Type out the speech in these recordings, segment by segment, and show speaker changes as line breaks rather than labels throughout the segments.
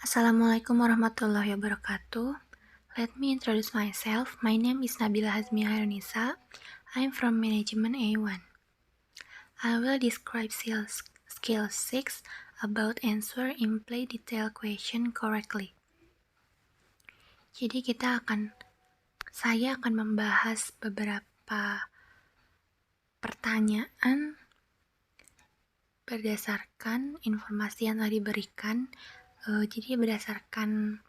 Assalamualaikum warahmatullahi wabarakatuh. Let me introduce myself. My name is Nabila Hazmi Hairunisa. I'm from Management A1. I will describe skill 6 about answer in play detail question correctly. Jadi saya akan membahas beberapa pertanyaan berdasarkan informasi yang tadi diberikan. Jadi berdasarkan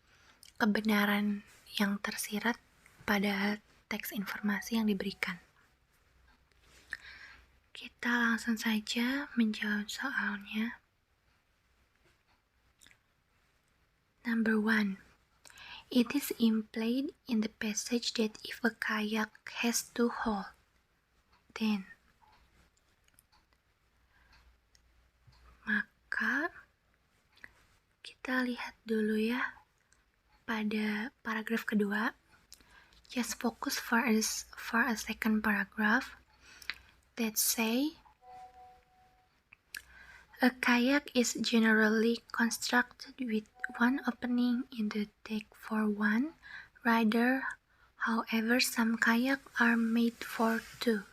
kebenaran yang tersirat pada teks informasi yang diberikan. Kita langsung saja menjawab soalnya. Number 1. It is implied in the passage that if a kayak has two holes, then. Maka kita lihat dulu ya pada paragraf kedua. Just focus for a second paragraph that say a kayak is generally constructed with one opening in the deck for one rider. However, some kayak are made for two.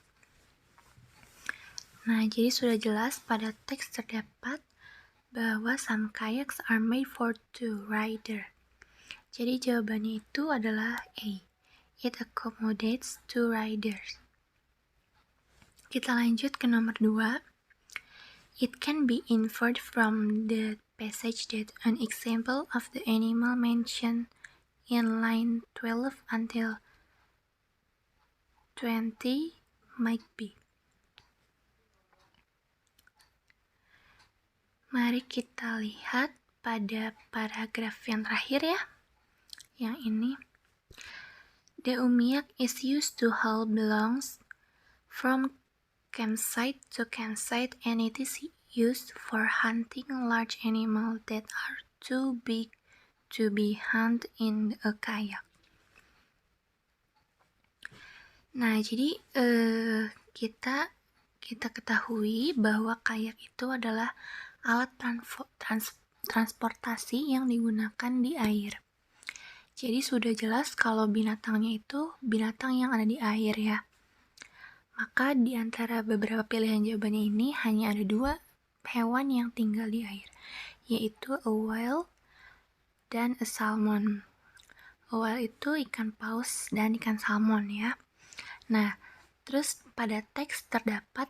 Nah, jadi sudah jelas pada teks terdapat bahwa some kayaks are made for two rider. Jadi jawabannya itu adalah A. It accommodates two riders. Kita lanjut ke nomor 2. It can be inferred from the passage that an example of the animal mentioned in line 12 until 20 might be. Mari kita lihat pada paragraf yang terakhir ya. Yang ini. The umiak is used to haul belongs from campsite to campsite, and it is used for hunting large animals that are too big to be hunted in a kayak. Nah, jadi kita ketahui bahwa kayak itu adalah alat transportasi yang digunakan di air. Jadi sudah jelas kalau binatangnya itu binatang yang ada di air ya. Maka di antara beberapa pilihan jawabannya ini hanya ada 2 hewan yang tinggal di air, yaitu a whale dan a salmon. A whale itu ikan paus dan ikan salmon ya. Nah, terus pada teks terdapat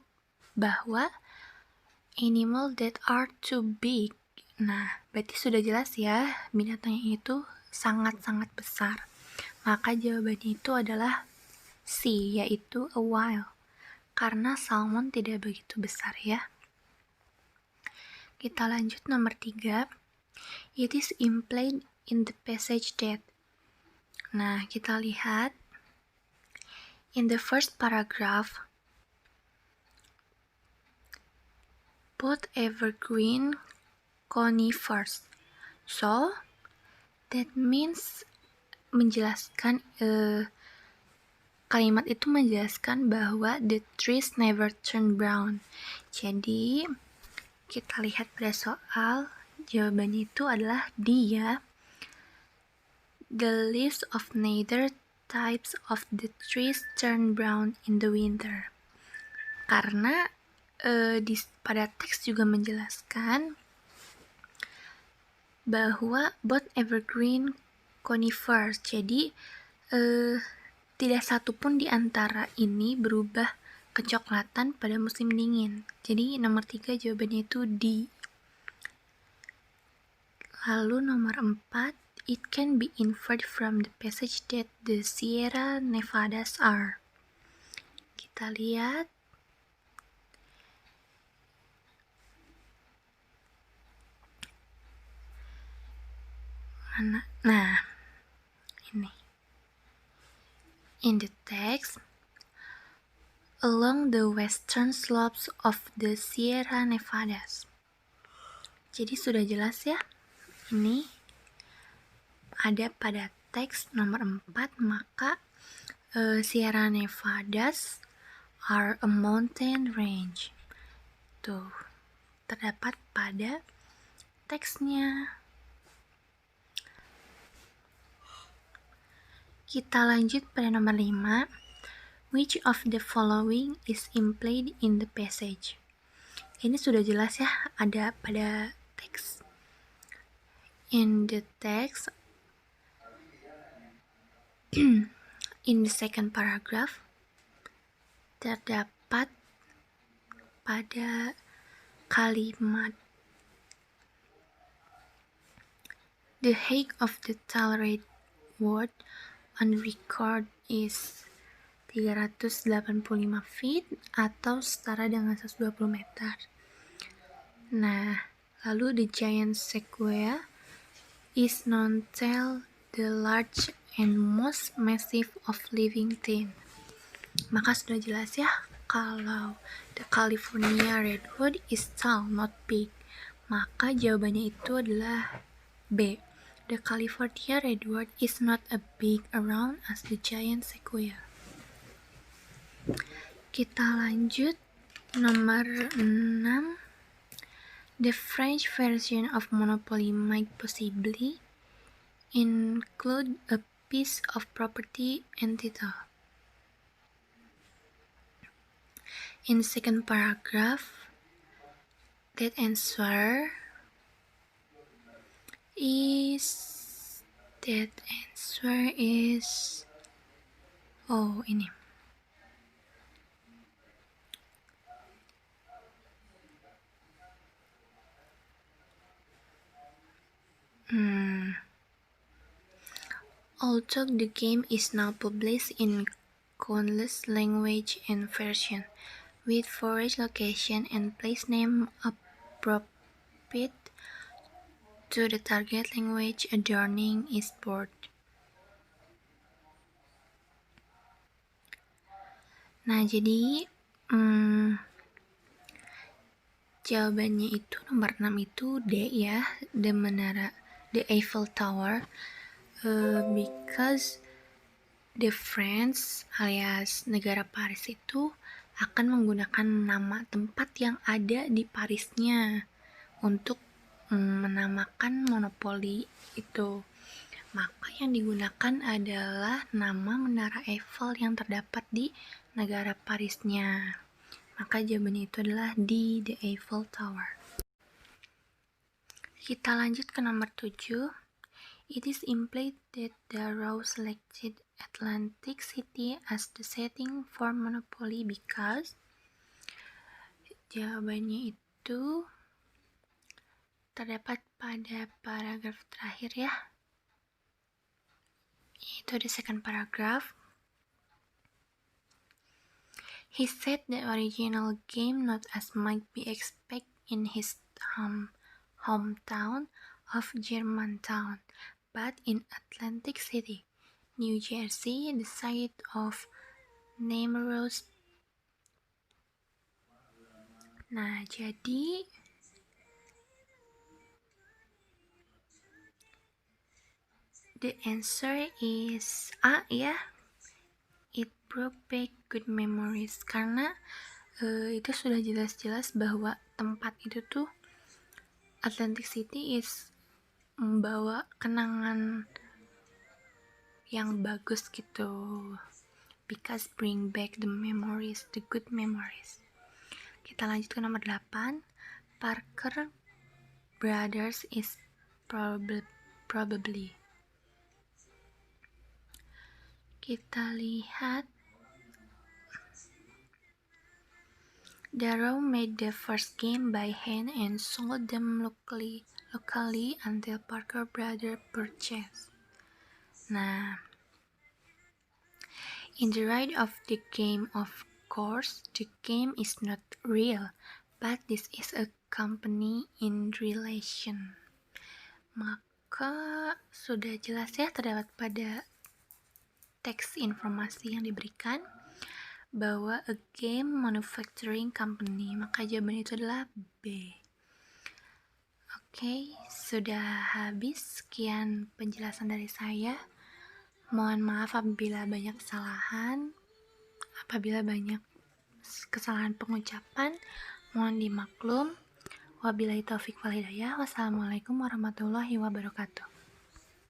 bahwa animal that are too big. Nah, berarti sudah jelas ya binatangnya itu sangat-sangat besar. Maka jawabannya itu adalah C, yaitu a whale. Karena salmon tidak begitu besar ya. Kita lanjut nomor 3. It is implied in the passage that. Nah, kita lihat in the first paragraph, both evergreen conifers. So, that means menjelaskan kalimat itu menjelaskan bahwa the trees never turn brown. Jadi, kita lihat pada soal, jawabannya itu adalah D ya. The leaves of neither types of the trees turn brown in the winter. Karena pada teks juga menjelaskan bahwa both evergreen conifers. Jadi tidak satu pun di antara ini berubah kecoklatan pada musim dingin. Jadi nomor 3 jawabannya itu D. Lalu nomor 4, it can be inferred from the passage that the Sierra Nevadas are. Kita lihat. Nah, ini. In the text, along the western slopes of the Sierra Nevadas. Jadi sudah jelas ya. Ini ada pada teks nomor 4, maka Sierra Nevadas are a mountain range. Tuh, terdapat pada teksnya. Kita lanjut pada nomor 5. Which of the following is implied in the passage? Ini sudah jelas ya, ada pada teks. In the text, in the second paragraph, terdapat pada kalimat the height of the tall redwood on record is 385 feet atau setara dengan 120 meter. Nah, lalu the giant sequoia is known as the large and most massive of living things. Maka sudah jelas ya, kalau the California redwood is tall, not big. Maka jawabannya itu adalah B. The California redwood is not as big around as the giant sequoia. Kita lanjut nomor 6. The French version of Monopoly might possibly include a piece of property and title. In the second paragraph, that answer is ini. Although the game is now published in countless language and version, with forage location and place name appropriate to the target language, adorning is board. Nah, jadi jawabannya itu nomor 6 itu D ya, the Eiffel Tower, because the France alias negara Paris itu akan menggunakan nama tempat yang ada di Parisnya untuk menamakan monopoli itu. Maka yang digunakan adalah nama Menara Eiffel yang terdapat di negara Parisnya. Maka jawabannya itu adalah D, the Eiffel Tower. Kita lanjut ke nomor 7. It is implied that Darrow selected Atlantic City as the setting for Monopoly because jawabannya itu terdapat pada paragraf terakhir ya, yaitu the second paragraph. He said the original game not as might be expected in his hometown of Germantown, but in Atlantic City, New Jersey, the site of Namoro's. Nah, jadi the answer is A ya. It brought back good memories, karena itu sudah jelas-jelas bahwa tempat itu tuh Atlantic City is membawa kenangan yang bagus gitu, because bring back the memories, the good memories. Kita lanjut ke nomor 8. Parker Brothers is probably. Kita lihat Darrow made the first game by hand and sold them locally until Parker Brothers purchased. Nah, in the right of the game, of course, the game is not real, but this is a company in relation. Maka sudah jelas ya, terdapat pada teks informasi yang diberikan bahwa a game manufacturing company, maka jawaban itu adalah B. Oke, sudah habis. Sekian penjelasan dari saya. Mohon maaf apabila banyak kesalahan, apabila banyak kesalahan pengucapan, mohon dimaklum. Wabillahi taufik wal hidayah. Wassalamualaikum warahmatullahi wabarakatuh.